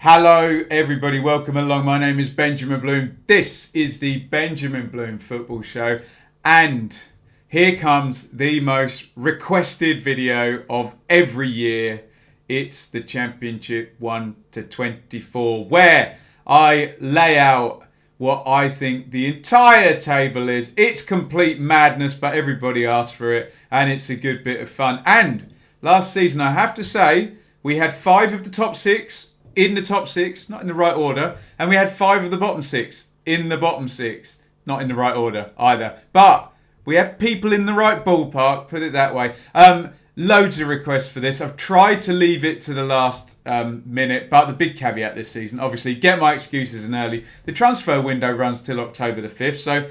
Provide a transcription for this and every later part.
Hello everybody, welcome along. My name is Benjamin Bloom. This is the Benjamin Bloom Football Show, and here comes the most requested video of every year. It's the Championship 1 to 24, where I lay out what I think the entire table is. It's complete madness, but everybody asked for it, and it's a good bit of fun. And last season, I have to say, we had 5 of the top 6 in the top 6, not in the right order. And we had 5 of the bottom 6 in the bottom 6, not in the right order either. But we had people in the right ballpark, put it that way. Loads of requests for this. I've tried to leave it to the last minute, but the big caveat this season, obviously, get my excuses in early. The transfer window runs till October the 5th, so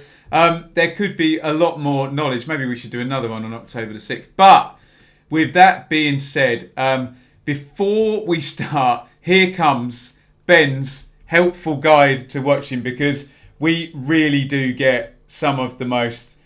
there could be a lot more knowledge. Maybe we should do another one on October the 6th. But with that being said, before we start, here comes Ben's helpful guide to watching, because we really do get some of the most,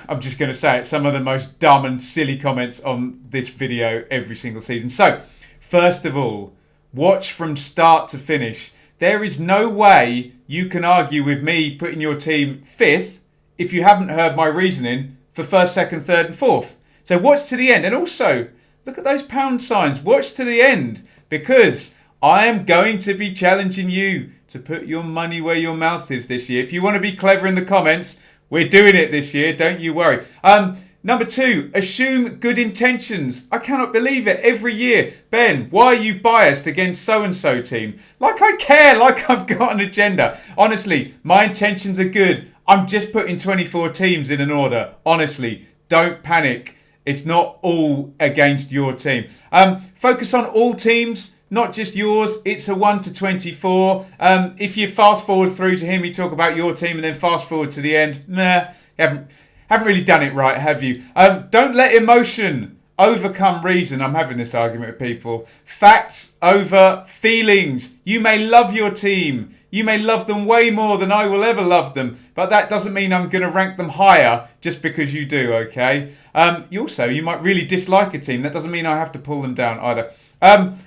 I'm just going to say it, some of the most dumb and silly comments on this video every single season. So, first of all, watch from start to finish. There is no way you can argue with me putting your team 5th if you haven't heard my reasoning for 1st, 2nd, 3rd and 4th. So watch to the end. And also, look at those pound signs. Watch to the end, because I am going to be challenging you to put your money where your mouth is this year. If you want to be clever in the comments, we're doing it this year. Don't you worry. Number 2, assume good intentions. I cannot believe it. Every year, Ben, why are you biased against so-and-so team? Like I care, like I've got an agenda. Honestly, my intentions are good. I'm just putting 24 teams in an order. Honestly, don't panic. It's not all against your team. Focus on all teams, not just yours. It's a 1 to 24. If you fast forward through to him, you talk about your team and then fast forward to the end. Nah, you haven't really done it right, have you? Don't let emotion overcome reason. I'm having this argument with people. Facts over feelings. You may love your team. You may love them way more than I will ever love them, but that doesn't mean I'm going to rank them higher just because you do, okay? You might really dislike a team. That doesn't mean I have to pull them down either.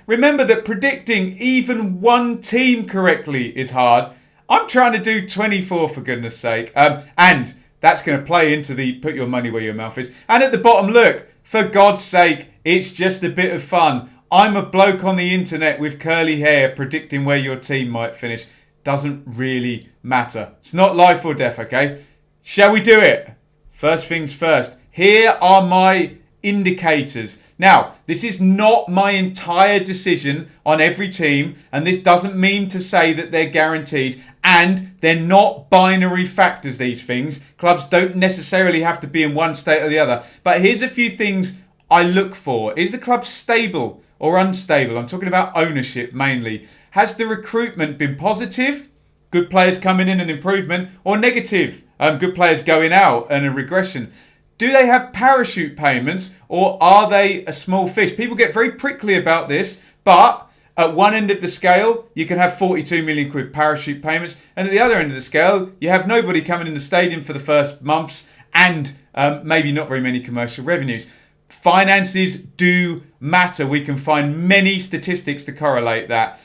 Remember that predicting even one team correctly is hard. I'm trying to do 24 for goodness sake. And that's going to play into the put your money where your mouth is. And at the bottom, look, for God's sake, it's just a bit of fun. I'm a bloke on the internet with curly hair predicting where your team might finish. Doesn't really matter. It's not life or death, okay? Shall we do it? First things first. Here are my indicators. Now, this is not my entire decision on every team, and this doesn't mean to say that they're guarantees, and they're not binary factors, these things. Clubs don't necessarily have to be in one state or the other. But here's a few things I look for. Is the club stable or unstable? I'm talking about ownership mainly. Has the recruitment been positive? Good players coming in and improvement, or negative? Good players going out and a regression. Do they have parachute payments, or are they a small fish? People get very prickly about this, but at one end of the scale, you can have 42 million quid parachute payments, and at the other end of the scale, you have nobody coming in the stadium for the first months, and maybe not very many commercial revenues. Finances do matter. We can find many statistics to correlate that.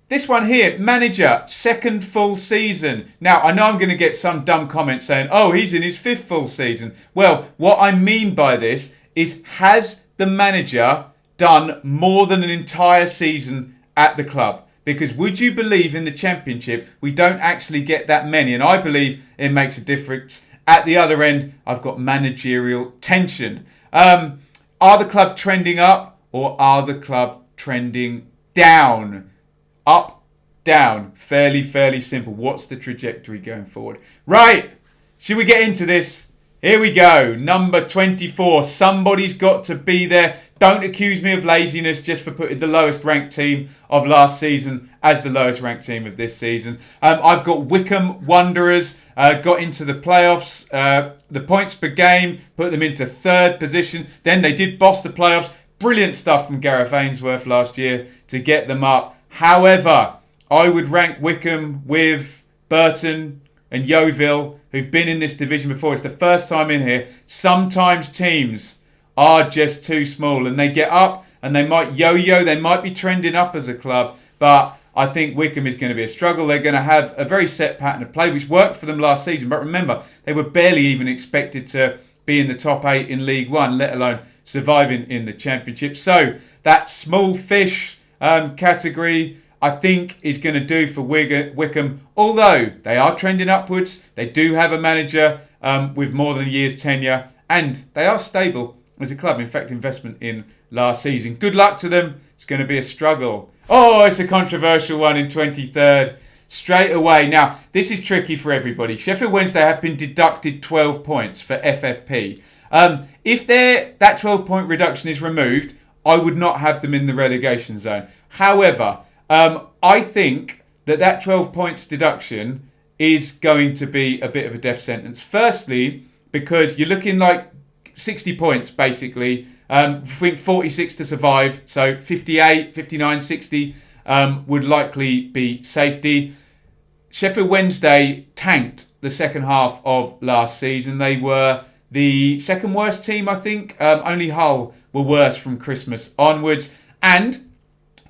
This one here, manager, 2nd full season. Now, I know I'm going to get some dumb comments saying, oh, he's in his 5th full season. Well, what I mean by this is, has the manager done more than an entire season at the club? Because would you believe in the Championship, we don't actually get that many. And I believe it makes a difference. At the other end, I've got managerial tension. Are the club trending up, or are the club trending down? Up, down. Fairly simple. What's the trajectory going forward? Right. Should we get into this? Here we go. Number 24. Somebody's got to be there. Don't accuse me of laziness just for putting the lowest ranked team of last season as the lowest ranked team of this season. I've got Wycombe Wanderers. Got into the playoffs. The points per game. Put them into 3rd position. Then they did boss the playoffs. Brilliant stuff from Gareth Ainsworth last year to get them up. However, I would rank Wycombe with Burton and Yeovil, who've been in this division before. It's the first time in here. Sometimes teams are just too small and they get up and they might yo-yo. They might be trending up as a club, But I think Wycombe is going to be a struggle. They're going to have a very set pattern of play, which worked for them last season. But remember, they were barely even expected to be in the top 8 in League One, let alone surviving in the Championship. So that small fish category, I think, is going to do for Wycombe. Although they are trending upwards, they do have a manager with more than a year's tenure, and they are stable as a club. In fact, investment in last season. Good luck to them. It's going to be a struggle. Oh, it's a controversial one in 23rd. Straight away. Now, this is tricky for everybody. Sheffield Wednesday have been deducted 12 points for FFP. If that 12-point reduction is removed, I would not have them in the relegation zone. However, I think that 12 points deduction is going to be a bit of a death sentence. Firstly, because you're looking like 60 points, basically. I think 46 to survive. So 58, 59, 60 would likely be safety. Sheffield Wednesday tanked the second half of last season. They were the second worst team, I think. Only Hull were worse from Christmas onwards. And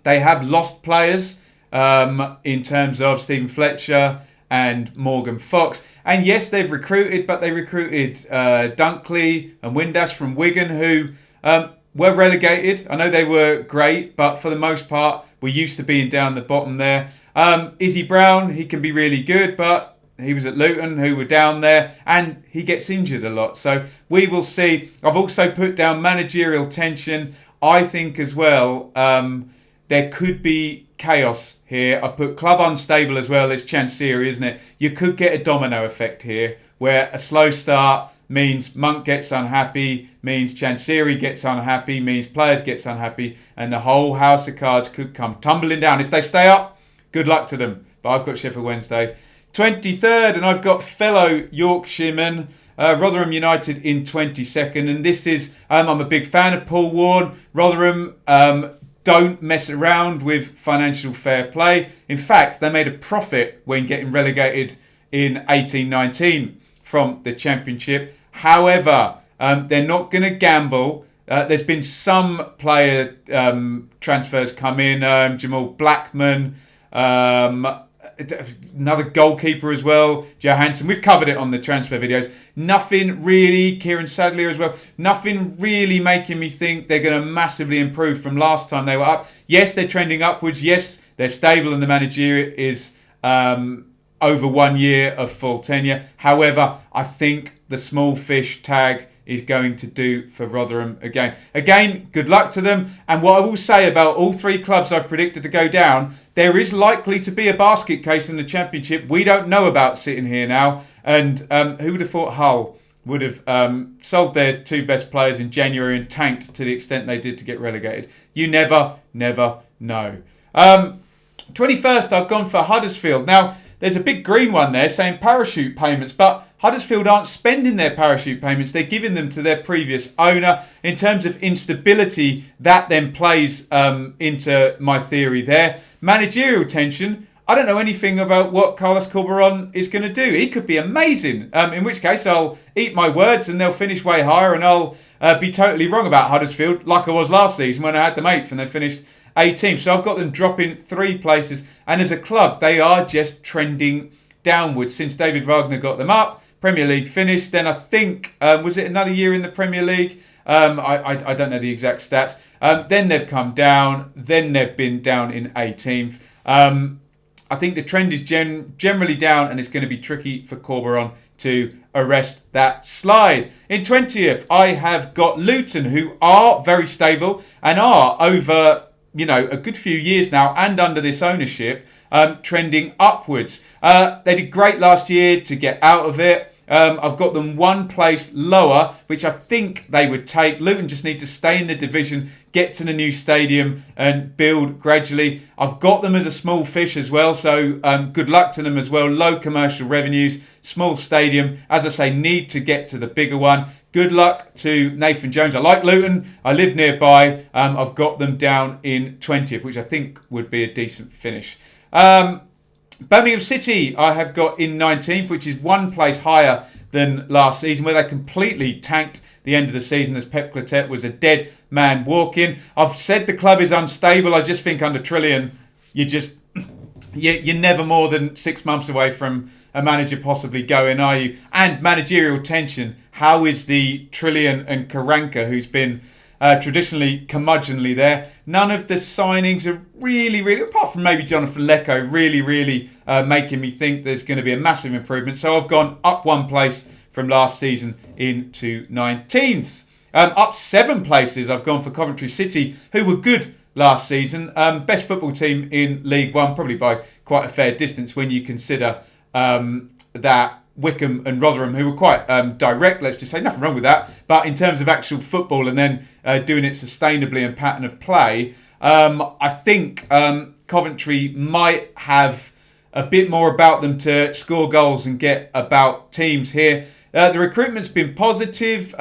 they have lost players in terms of Stephen Fletcher and Morgan Fox. And yes, they've recruited, but they recruited Dunkley and Windass from Wigan, who were relegated. I know they were great, but for the most part, we're used to being down the bottom there. Izzy Brown, he can be really good, but he was at Luton, who were down there, and he gets injured a lot. So we will see. I've also put down managerial tension. I think as well, there could be chaos here. I've put club unstable as well. It's Chancery, isn't it? You could get a domino effect here, where a slow start means Monk gets unhappy, means Chancery gets unhappy, means players gets unhappy, and the whole house of cards could come tumbling down. If they stay up, good luck to them. But I've got Sheffield Wednesday 23rd, and I've got fellow Yorkshireman Rotherham United in 22nd. And this is, I'm a big fan of Paul Warne. Rotherham don't mess around with financial fair play. In fact, they made a profit when getting relegated in 18-19 from the Championship. However, they're not going to gamble. There's been some player transfers come in. Jamal Blackman, another goalkeeper as well, Johansson. We've covered it on the transfer videos. Nothing really, Kieran Sadlier as well. Nothing really making me think they're going to massively improve from last time they were up. Yes, they're trending upwards. Yes, they're stable and the manager is over 1 year of full tenure. However, I think the small fish tag is going to do for Rotherham again. Again, good luck to them. And what I will say about all three clubs I've predicted to go down, there is likely to be a basket case in the Championship we don't know about sitting here now. And who would have thought Hull would have sold their two best players in January and tanked to the extent they did to get relegated? You never know. 21st, I've gone for Huddersfield. Now, there's a big green one there saying parachute payments, but Huddersfield aren't spending their parachute payments. They're giving them to their previous owner. In terms of instability, that then plays into my theory there. Managerial tension. I don't know anything about what Carlos Corberan is going to do. He could be amazing, in which case I'll eat my words and they'll finish way higher, and I'll be totally wrong about Huddersfield, like I was last season when I had them 8th and they finished 18th. So I've got them dropping 3 places. And as a club, they are just trending downwards since David Wagner got them up. Premier League finished. Then I think, was it another year in the Premier League? I don't know the exact stats. Then they've come down. Then they've been down in 18th. I think the trend is generally down, and it's going to be tricky for Corberan to arrest that slide. In 20th, I have got Luton, who are very stable and are over a good few years now, and under this ownership, trending upwards. They did great last year to get out of it. I've got them 1 place lower, which I think they would take. Luton just need to stay in the division, get to the new stadium and build gradually. I've got them as a small fish as well, so good luck to them as well. Low commercial revenues, small stadium. As I say, need to get to the bigger one. Good luck to Nathan Jones. I like Luton. I live nearby. I've got them down in 20th, which I think would be a decent finish. Birmingham City I have got in 19th, which is 1 place higher than last season, where they completely tanked the end of the season as Pep Clotet was a dead man walking. I've said the club is unstable. I just think under Trillian, you're never more than 6 months away from a manager possibly going, are you? And managerial tension. How is the Trillian and Karanka, who's been traditionally curmudgeonly there? None of the signings are really, apart from maybe Jonathan Lecco, really making me think there's going to be a massive improvement. So I've gone up 1 place from last season into 19th. Up 7 places, I've gone for Coventry City, who were good last season. Best football team in League One, probably by quite a fair distance when you consider that Wycombe and Rotherham, who were quite direct, let's just say, nothing wrong with that. But in terms of actual football and then doing it sustainably and pattern of play, I think Coventry might have a bit more about them to score goals and get about teams here. The recruitment's been positive.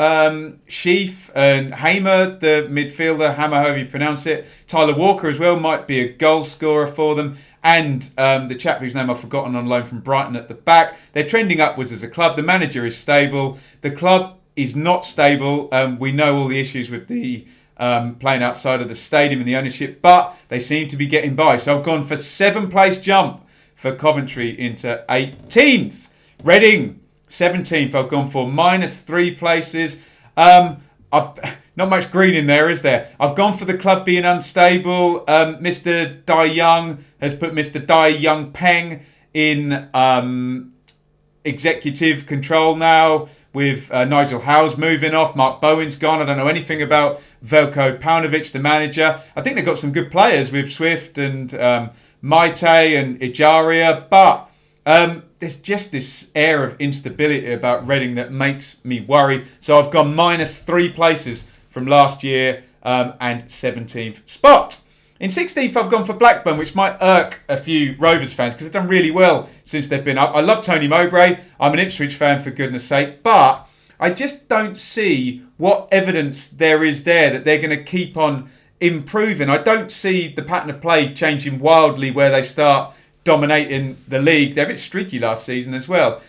Sheaf and Hamer, the midfielder, Hammer, however you pronounce it. Tyler Walker as well might be a goal scorer for them. And the chap whose name I've forgotten on loan from Brighton at the back. They're trending upwards as a club. The manager is stable. The club is not stable. We know all the issues with the playing outside of the stadium and the ownership, but they seem to be getting by. So I've gone for 7-place jump for Coventry into 18th. Reading, 17th. I've gone for -3 places. I've not much green in there, is there? I've gone for the club being unstable. Mr. Dai Young has put Mr. Dai Young Peng in executive control now, with Nigel Howes moving off. Mark Bowen's gone. I don't know anything about Veljko Paunovic, the manager. I think they've got some good players with Swift and Maite and Ijaria, but there's just this air of instability about Reading that makes me worry. So I've gone -3 places from last year and 17th spot. In 16th, I've gone for Blackburn, which might irk a few Rovers fans because they've done really well since they've been up. I love Tony Mowbray. I'm an Ipswich fan, for goodness sake. But I just don't see what evidence there is there that they're going to keep on improving. I don't see the pattern of play changing wildly where they start dominating the league. They're a bit streaky last season as well.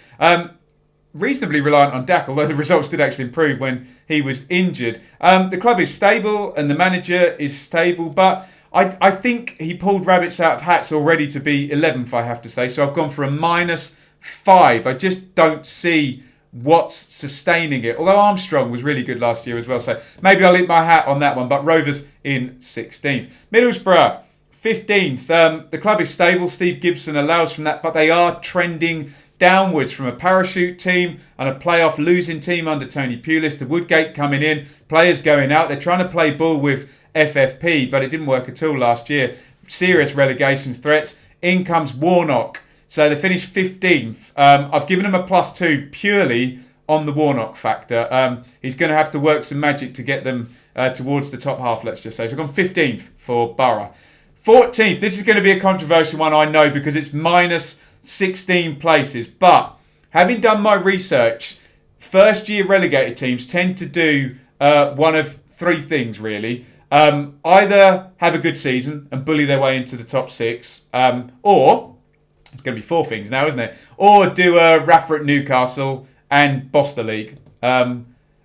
Reasonably reliant on Dak, although the results did actually improve when he was injured. The club is stable and the manager is stable, but I think he pulled rabbits out of hats already to be 11th, I have to say. So I've gone for a -5. I just don't see what's sustaining it. Although Armstrong was really good last year as well. So maybe I'll eat my hat on that one. But Rovers in 16th. Middlesbrough, 15th. The club is stable. Steve Gibson allows from that. But they are trending downwards from a parachute team and a playoff losing team under Tony Pulis to Woodgate coming in. Players going out. They're trying to play ball with FFP, but it didn't work at all last year. Serious relegation threats. In comes Warnock. So they finished 15th. I've given him a +2 purely on the Warnock factor. He's going to have to work some magic to get them towards the top half, let's just say. So I've gone 15th for Borough. 14th. This is going to be a controversial one, I know, because it's -16 places. But having done my research, first-year relegated teams tend to do one of 3 things, really. Either have a good season and bully their way into the top 6, or it's going to be 4 things now, isn't it? Or do a Rafa at Newcastle and boss the league,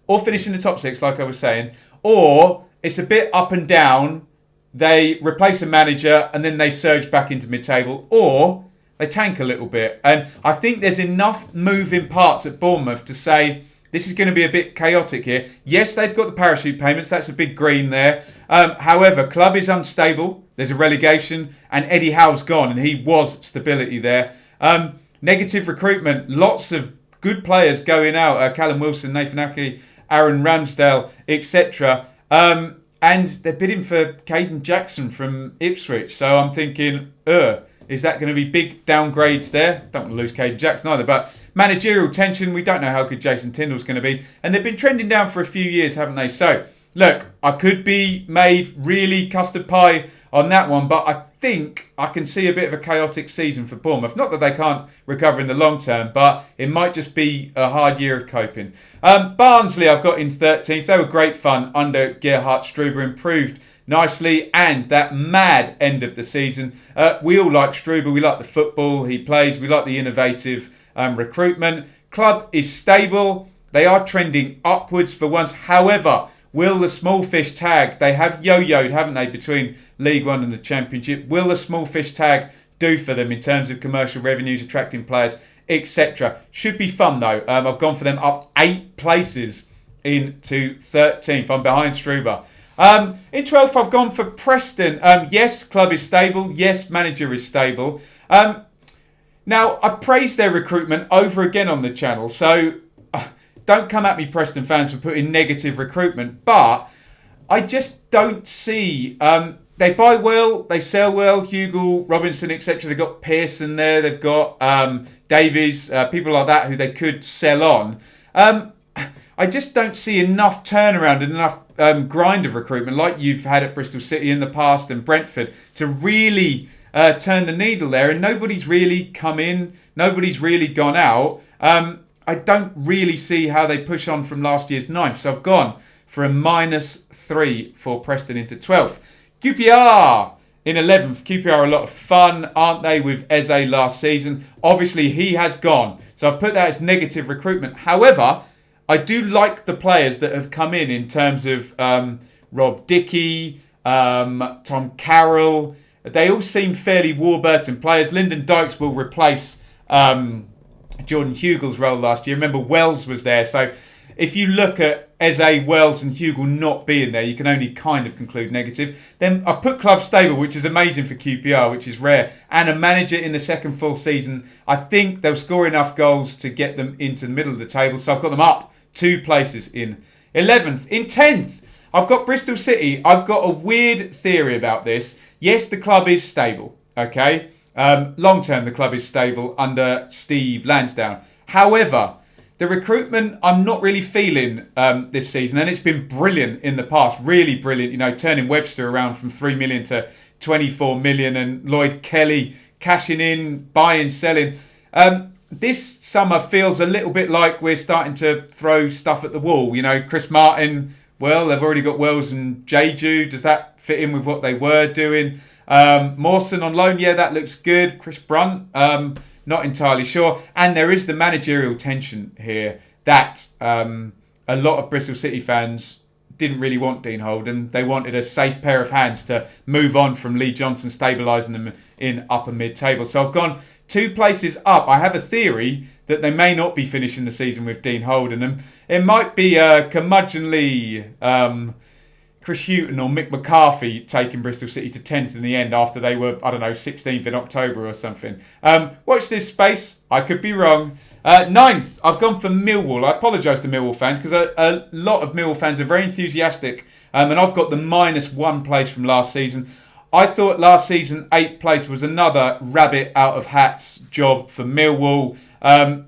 or finish in the top 6, like I was saying. Or it's a bit up and down. They replace a manager and then they surge back into mid-table, or they tank a little bit. And I think there's enough moving parts at Bournemouth to say this is going to be a bit chaotic here. Yes, they've got the parachute payments. That's a big green there. However, club is unstable. There's a relegation and Eddie Howe's gone and he was stability there. Negative recruitment. Lots of good players going out. Callum Wilson, Nathan Ake, Aaron Ramsdale, etc. And they're bidding for Caden Jackson from Ipswich. So I'm thinking, is that going to be big downgrades there? Don't want to lose Caden Jackson either. But managerial tension, we don't know how good Jason Tyndall's going to be. And they've been trending down for a few years, haven't they? So, look, I could be made really custard pie on that one. But I think I can see a bit of a chaotic season for Bournemouth. Not that they can't recover in the long term, but it might just be a hard year of coping. Barnsley I've got in 13th. They were great fun under Gerhard Struber, improved nicely, and that mad end of the season. We all like Struber. We like the football he plays. We like the innovative recruitment. Club is stable. They are trending upwards for once. However, Will the small fish tag, they have yo-yoed, haven't they, between League One and the Championship? Will the small fish tag do for them in terms of commercial revenues, attracting players, etc.? Should be fun though. I've gone for them up 8 places into 13th. I'm behind Struber. In 12th, I've gone for Preston. Yes, club is stable. Yes, manager is stable. Now, I've praised their recruitment over again on the channel, so don't come at me, Preston fans, for putting negative recruitment, but I just don't see... they buy well, they sell well, Hugill, Robinson, etc. They've got Pearson there, they've got Davies, people like that who they could sell on. I just don't see enough turnaround and enough grind of recruitment like you've had at Bristol City in the past and Brentford to really turn the needle there, and nobody's really come in, nobody's really gone out. I don't really see how they push on from last year's 9th, so I've gone for a -3 for Preston into 12th. QPR in 11th. QPR are a lot of fun, aren't they, with Eze last season? Obviously, he has gone, so I've put that as negative recruitment. However, I do like the players that have come in terms of Rob Dickey, Tom Carroll. They all seem fairly Warburton players. Lyndon Dykes will replace Jordan Hugill's role last year. Remember, Wells was there. So if you look at Eze, Wells and Hugill not being there, you can only kind of conclude negative. Then I've put club stable, which is amazing for QPR, which is rare. And a manager in the second full season. I think they'll score enough goals to get them into the middle of the table. So I've got them up 2 places in 11th. In 10th, I've got Bristol City. I've got a weird theory about this. Yes, the club is stable, okay? Long term, the club is stable under Steve Lansdowne. However, the recruitment, I'm not really feeling this season, and it's been brilliant in the past, really brilliant. You know, turning Webster around from 3 million to 24 million, and Lloyd Kelly cashing in, buying, selling. This summer feels a little bit like we're starting to throw stuff at the wall. You know, Chris Martin, well, they've already got Wells and Jeju. Does that fit in with what they were doing? Mawson on loan, yeah, that looks good. Chris Brunt, not entirely sure. And there is the managerial tension here that a lot of Bristol City fans didn't really want Dean Holden. They wanted a safe pair of hands to move on from Lee Johnson stabilising them in upper mid-table. So I've gone 2 places up. I have a theory that they may not be finishing the season with Dean Holden. And it might be curmudgeonly Chris Hughton or Mick McCarthy taking Bristol City to 10th in the end after they were, 16th in October or something. Watch this space. I could be wrong. 9th, I've gone for Millwall. I apologise to Millwall fans because a lot of Millwall fans are very enthusiastic. And I've got the -1 place from last season. I thought last season 8th place was another rabbit out of hats job for Millwall.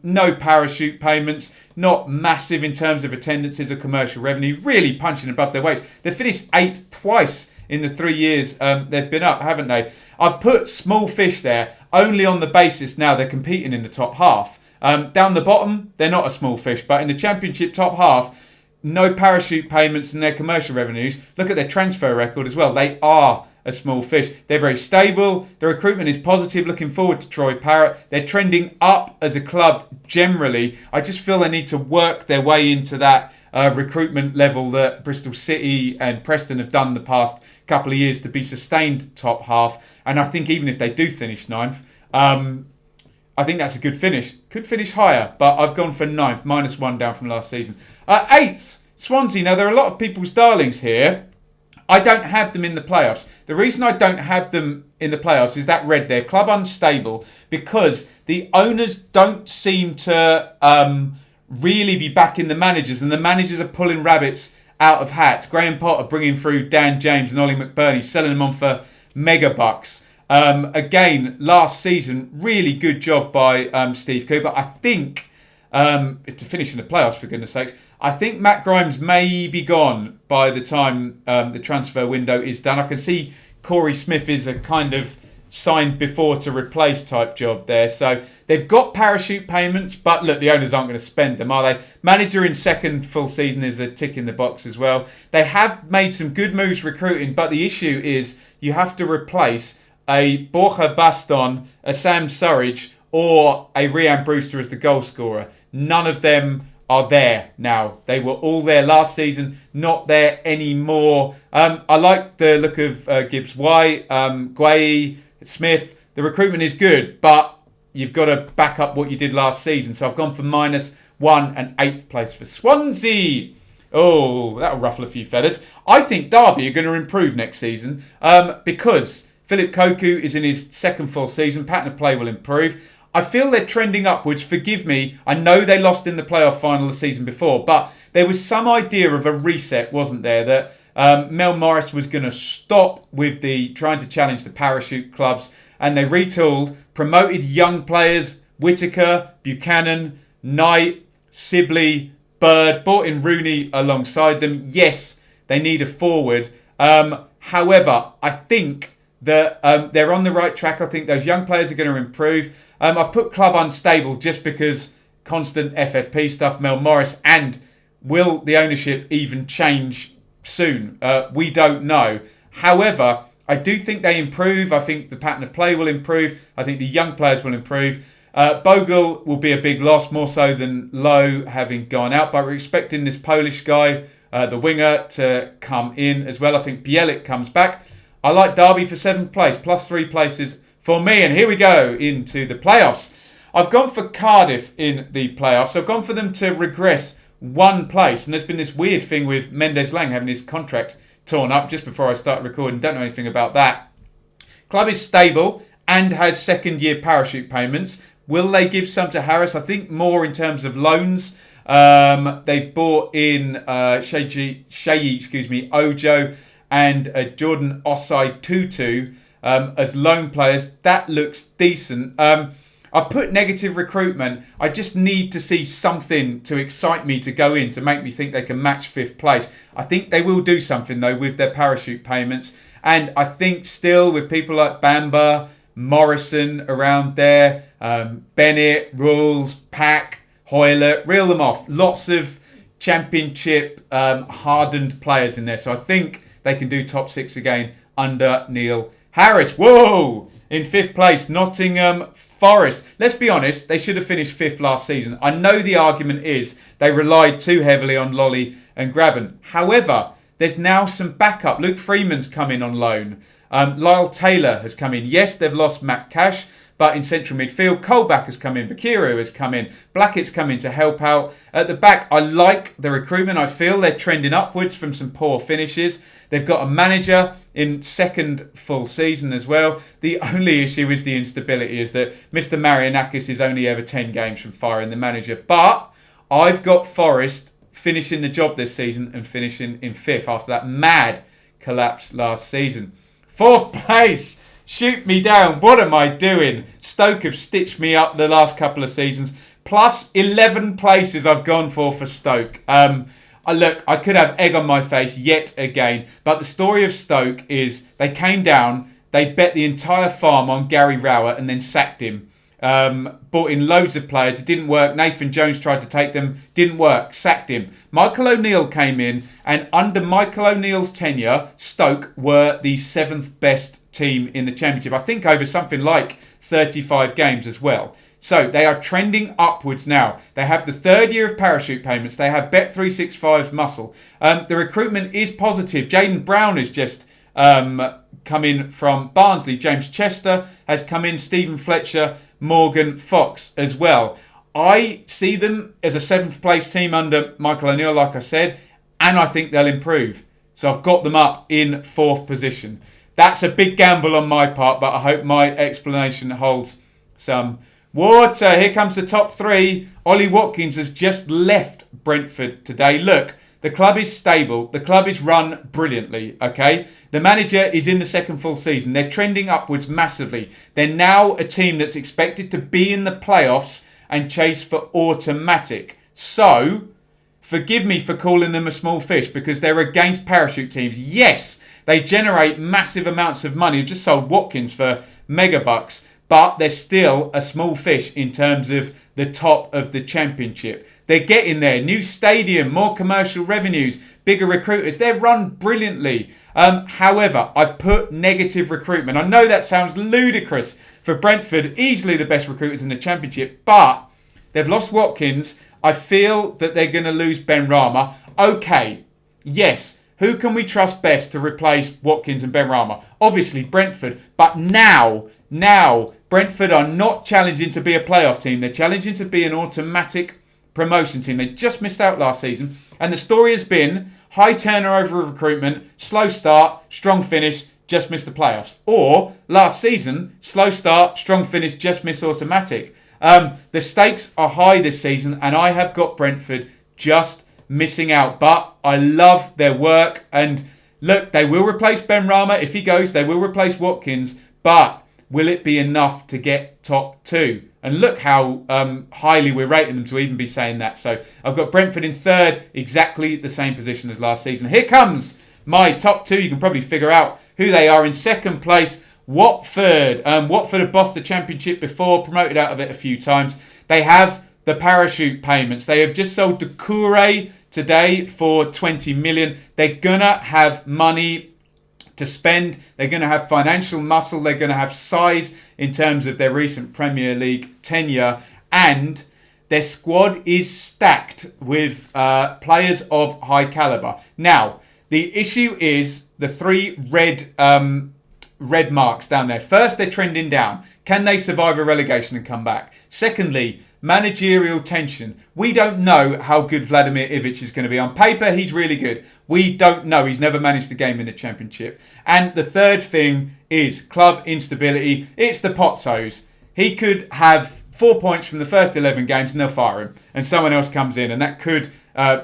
No parachute payments, not massive in terms of attendances or commercial revenue, really punching above their weights. They've finished 8th twice in the 3 years they've been up, haven't they? I've put small fish there only on the basis now they're competing in the top half. Down the bottom, they're not a small fish, but in the Championship top half, no parachute payments and their commercial revenues. Look at their transfer record as well. They are a small fish. They're very stable. The recruitment is positive. Looking forward to Troy Parrott. They're trending up as a club generally. I just feel they need to work their way into that recruitment level that Bristol City and Preston have done the past couple of years to be sustained top half. And I think even if they do finish 9th, I think that's a good finish. Could finish higher, but I've gone for 9th, -1 down from last season. 8th, Swansea. Now, there are a lot of people's darlings here. I don't have them in the playoffs. The reason I don't have them in the playoffs is that red there, club unstable, because the owners don't seem to really be backing the managers, and the managers are pulling rabbits out of hats. Graham Potter bringing through Dan James and Ollie McBurney, selling them on for mega bucks. Again, last season, really good job by Steve Cooper. I think, to finish in the playoffs, for goodness sakes, I think Matt Grimes may be gone by the time the transfer window is done. I can see Corey Smith is a kind of signed before to replace type job there. So they've got parachute payments, but look, the owners aren't going to spend them, are they? Manager in second full season is a tick in the box as well. They have made some good moves recruiting, but the issue is you have to replace a Borja Baston, a Sam Surridge, or a Rhian Brewster as the goal scorer. None of them are there now. They were all there last season, not there anymore. I like the look of Gibbs White, Guay, Smith. The recruitment is good, but you've got to back up what you did last season. So I've gone for -1 and 8th place for Swansea. Oh, that'll ruffle a few feathers. I think Derby are going to improve next season because Philip Koku is in his second full season. Pattern of play will improve. I feel they're trending upwards. Forgive me. I know they lost in the playoff final the season before, but there was some idea of a reset, wasn't there? That Mel Morris was going to stop with the trying to challenge the parachute clubs, and they retooled, promoted young players, Whittaker, Buchanan, Knight, Sibley, Bird, brought in Rooney alongside them. Yes, they need a forward. However, I think that they're on the right track. I think those young players are going to improve. I've put club unstable just because constant FFP stuff, Mel Morris, and will the ownership even change soon? We don't know. However, I do think they improve. I think the pattern of play will improve. I think the young players will improve. Bogle will be a big loss, more so than Lowe having gone out. But we're expecting this Polish guy, the winger, to come in as well. I think Bielik comes back. I like Derby for 7th place, +3 places for me. And here we go into the playoffs. I've gone for Cardiff in the playoffs. I've gone for them to regress 1 place. And there's been this weird thing with Mendes Lang having his contract torn up just before I start recording. Don't know anything about that. Club is stable and has second-year parachute payments. Will they give some to Harris? I think more in terms of loans. They've bought in Shayi, Ojo and Jordan Osai Tutu as loan players. That looks decent. I've put negative recruitment. I just need to see something to excite me to go in, to make me think they can match 5th place. I think they will do something, though, with their parachute payments. And I think still with people like Bamba, Morrison around there, Bennett, Rules, Pack, Hoyle, reel them off. Lots of championship hardened players in there. So I think they can do top 6 again under Neil Harris. Whoa! In 5th place, Nottingham Forest. Let's be honest, they should have finished 5th last season. I know the argument is they relied too heavily on Lolly and Graben. However, there's now some backup. Luke Freeman's come in on loan. Lyle Taylor has come in. Yes, they've lost Matt Cash, but in central midfield, Colback has come in. Bakiru has come in. Blackett's come in to help out. At the back, I like the recruitment. I feel they're trending upwards from some poor finishes. They've got a manager in second full season as well. The only issue is the instability, is that Mr. Marianakis is only ever 10 games from firing the manager. But I've got Forest finishing the job this season and finishing in 5th after that mad collapse last season. 4th place. Shoot me down. What am I doing? Stoke have stitched me up the last couple of seasons. Plus 11 places I've gone for Stoke. Look, I could have egg on my face yet again. But the story of Stoke is they came down, they bet the entire farm on Gary Rowett and then sacked him. Brought in loads of players. It didn't work. Nathan Jones tried to take them. Didn't work. Sacked him. Michael O'Neill came in, and under Michael O'Neill's tenure, Stoke were the 7th best team in the Championship. I think over something like 35 games as well. So they are trending upwards now. They have the 3rd year of parachute payments. They have Bet365 muscle. The recruitment is positive. Jaden Brown is just come in from Barnsley. James Chester has come in. Stephen Fletcher, Morgan Fox as well. I see them as a 7th place team under Michael O'Neill, like I said, and I think they'll improve. So I've got them up in 4th position. That's a big gamble on my part, but I hope my explanation holds some water. Here comes the top 3. Ollie Watkins has just left Brentford today. Look, the club is stable. The club is run brilliantly, okay? The manager is in the second full season. They're trending upwards massively. They're now a team that's expected to be in the playoffs and chase for automatic. So, forgive me for calling them a small fish because they're against parachute teams. Yes, they generate massive amounts of money. We've just sold Watkins for megabucks, but they're still a small fish in terms of the top of the Championship. They're getting there. New stadium, more commercial revenues, bigger recruiters. They're run brilliantly. However, I've put negative recruitment. I know that sounds ludicrous for Brentford, easily the best recruiters in the Championship, but they've lost Watkins. I feel that they're going to lose Ben Rama. Okay, yes. Who can we trust best to replace Watkins and Ben Rama? Obviously Brentford. But now, Brentford are not challenging to be a playoff team. They're challenging to be an automatic promotion team. They just missed out last season. And the story has been high turnover of recruitment, slow start, strong finish, just missed the playoffs. Or last season, slow start, strong finish, just missed automatic. The stakes are high this season, and I have got Brentford just missing out. But I love their work. And look, they will replace Ben Rama. If he goes, they will replace Watkins. But will it be enough to get top 2? And look how highly we're rating them to even be saying that. So I've got Brentford in 3rd, exactly the same position as last season. Here comes my top 2. You can probably figure out who they are. In 2nd place, Watford. Watford have bossed the Championship before, promoted out of it a few times. They have the parachute payments. They have just sold Doucouré today for 20 million. They're going to have money to spend. They're going to have financial muscle. They're going to have size in terms of their recent Premier League tenure. And their squad is stacked with players of high calibre. Now, the issue is the 3 red marks down there. First, they're trending down. Can they survive a relegation and come back? Secondly, managerial tension. We don't know how good Vladimir Ivic is going to be. On paper, he's really good. We don't know. He's never managed a game in the Championship. And the third thing is club instability. It's the Pozzos. He could have 4 points from the first 11 games and they'll fire him. And someone else comes in and that could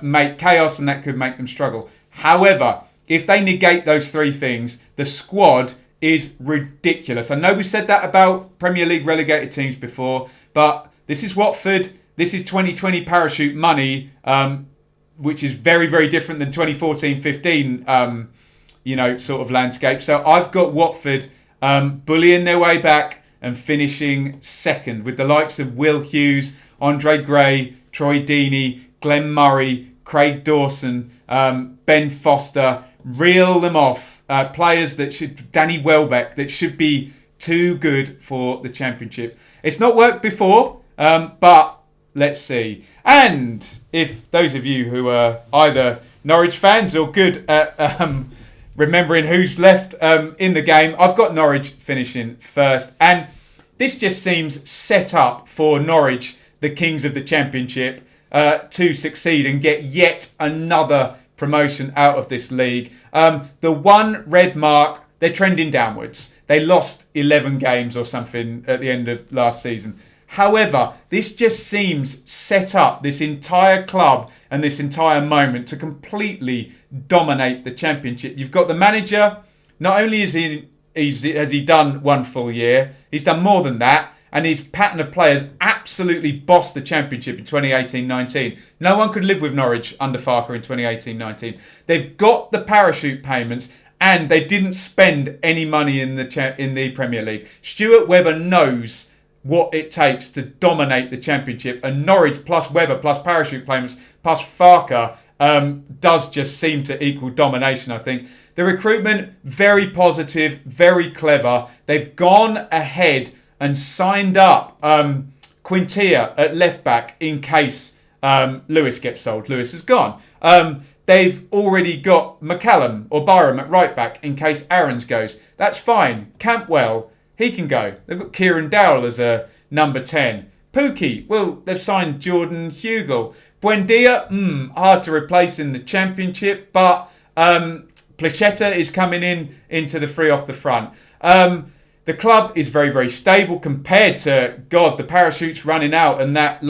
make chaos and that could make them struggle. However, if they negate those 3 things, the squad is ridiculous. I know we said that about Premier League relegated teams before, but this is Watford. This is 2020 parachute money, which is very, very different than 2014-15, sort of landscape. So I've got Watford bullying their way back and finishing 2nd with the likes of Will Hughes, Andre Gray, Troy Deeney, Glenn Murray, Craig Dawson, Ben Foster. Reel them off. Players that should, Danny Welbeck, that should be too good for the Championship. It's not worked before, but let's see. And if those of you who are either Norwich fans or good at remembering who's left in the game, I've got Norwich finishing 1st. And this just seems set up for Norwich, the kings of the Championship, to succeed and get yet another promotion out of this league. The 1 red mark, they're trending downwards. They lost 11 games or something at the end of last season. However, this just seems set up, this entire club and this entire moment, to completely dominate the Championship. You've got the manager. Not only has he done 1 full year, he's done more than that. And his pattern of players absolutely bossed the Championship in 2018-19. No one could live with Norwich under Farker in 2018-19. They've got the parachute payments and they didn't spend any money in the Premier League. Stuart Webber knows what it takes to dominate the Championship, and Norwich plus Webber plus parachute payments plus Farker does just seem to equal domination, I think. The recruitment, very positive, very clever. They've gone ahead and signed up Quintilla at left back in case Lewis gets sold. Lewis is gone. They've already got McCallum or Byram at right back in case Aarons goes. That's fine. Campbell, he can go. They've got Kieran Dowell as a number 10. Pookie, well, they've signed Jordan Hugel. Buendia, hard to replace in the Championship, but Placheta is coming into the free off the front. The club is very, very stable compared to, the parachutes running out and that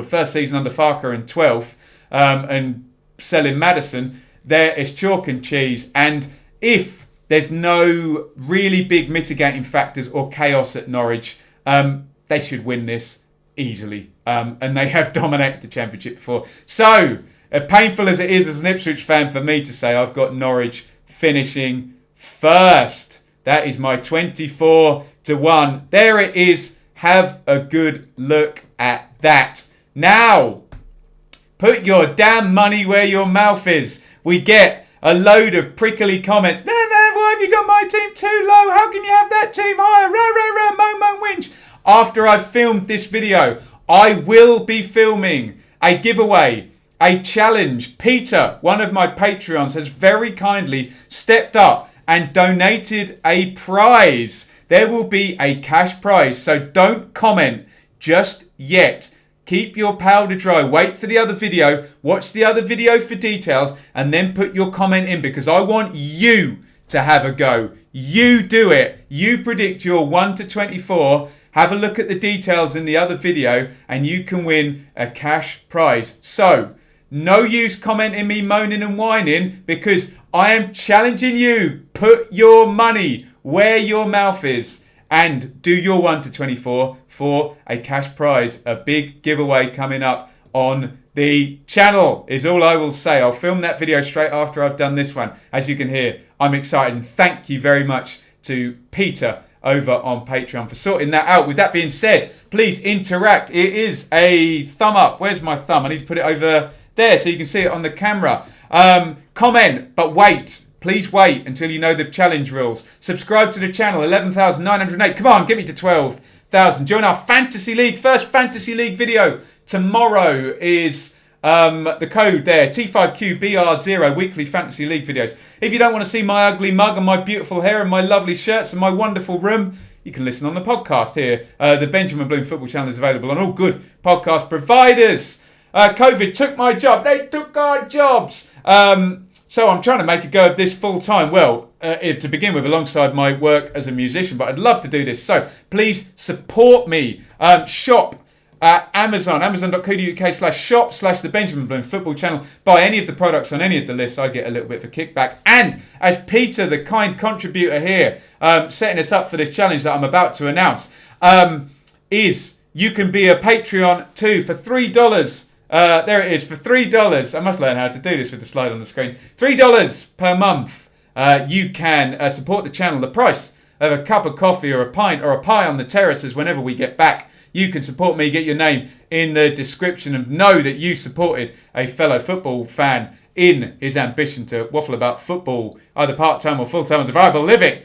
first season under Farker in 12th and selling Mattheson. There is chalk and cheese. And if there's no really big mitigating factors or chaos at Norwich, they should win this easily. And they have dominated the Championship before. So, painful as it is as an Ipswich fan for me to say, I've got Norwich finishing 1st. That is my 24-1. There it is. Have a good look at that. Now, put your damn money where your mouth is. We get a load of prickly comments. Man, why have you got my team too low? How can you have that team higher? Moan, winch. After I've filmed this video, I will be filming a giveaway, a challenge. Peter, one of my Patreons, has very kindly stepped up and donated a prize. There will be a cash prize, so don't comment just yet. Keep your powder dry. Wait for the other video. Watch the other video for details and then put your comment in, because I want you to have a go. You do it. You predict your 1 to 24. Have a look at the details in the other video and you can win a cash prize. So, no use commenting me moaning and whining, because I am challenging you. Put your money where your mouth is and do your 1 to 24 for a cash prize. A big giveaway coming up on the channel is all I will say. I'll film that video straight after I've done this one. As you can hear, I'm excited, and thank you very much to Peter over on Patreon for sorting that out. With that being said, please interact. It is a thumb up. Where's my thumb? I need to put it over there so you can see it on the camera. Comment, but wait. Please wait until you know the challenge rules. Subscribe to the channel, 11,908. Come on, get me to 12,000. Join our Fantasy League. First Fantasy League video tomorrow is the code there, T5QBR0, weekly Fantasy League videos. If you don't want to see my ugly mug and my beautiful hair and my lovely shirts and my wonderful room, you can listen on the podcast here. The Benjamin Bloom Football Channel is available on all good podcast providers. COVID took my job. They took our jobs. So I'm trying to make a go of this full time. Well, to begin with, alongside my work as a musician, but I'd love to do this. So please support me. Shop at Amazon, amazon.co.uk/shop/the Benjamin Bloom Football Channel. Buy any of the products on any of the lists. I get a little bit of a kickback. And as Peter, the kind contributor here, setting us up for this challenge that I'm about to announce, is you can be a Patreon too for $3. There it is, for $3. I must learn how to do this with the slide on the screen. $3 per month. You can support the channel. The price of a cup of coffee or a pint or a pie on the terraces whenever we get back. You can support me, get your name in the description, and know that you supported a fellow football fan in his ambition to waffle about football, either part-time or full-time as a viable living.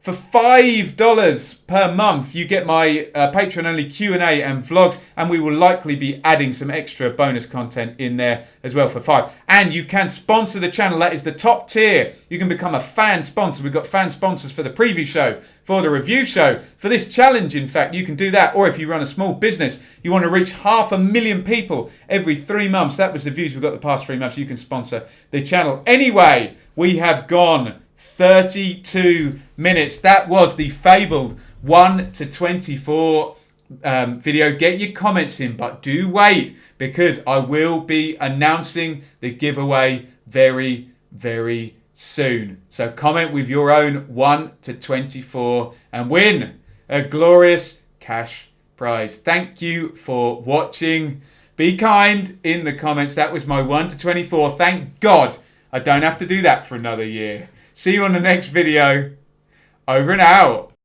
For $5 per month, you get my Patreon-only Q&A and vlogs, and we will likely be adding some extra bonus content in there as well for $5. And you can sponsor the channel. That is the top tier. You can become a fan sponsor. We've got fan sponsors for the preview show, for the review show, for this challenge, in fact. You can do that. Or if you run a small business, you want to reach 500,000 people every 3 months. That was the views we've got the past 3 months. You can sponsor the channel. Anyway, we have gone 32 minutes. That was the fabled 1 to 24 video. Get your comments in, but do wait, because I will be announcing the giveaway very, very soon. So comment with your own 1 to 24 and win a glorious cash prize. Thank you for watching. Be kind in the comments. That was my 1 to 24. Thank God I don't have to do that for another year. See you on the next video. Over and out.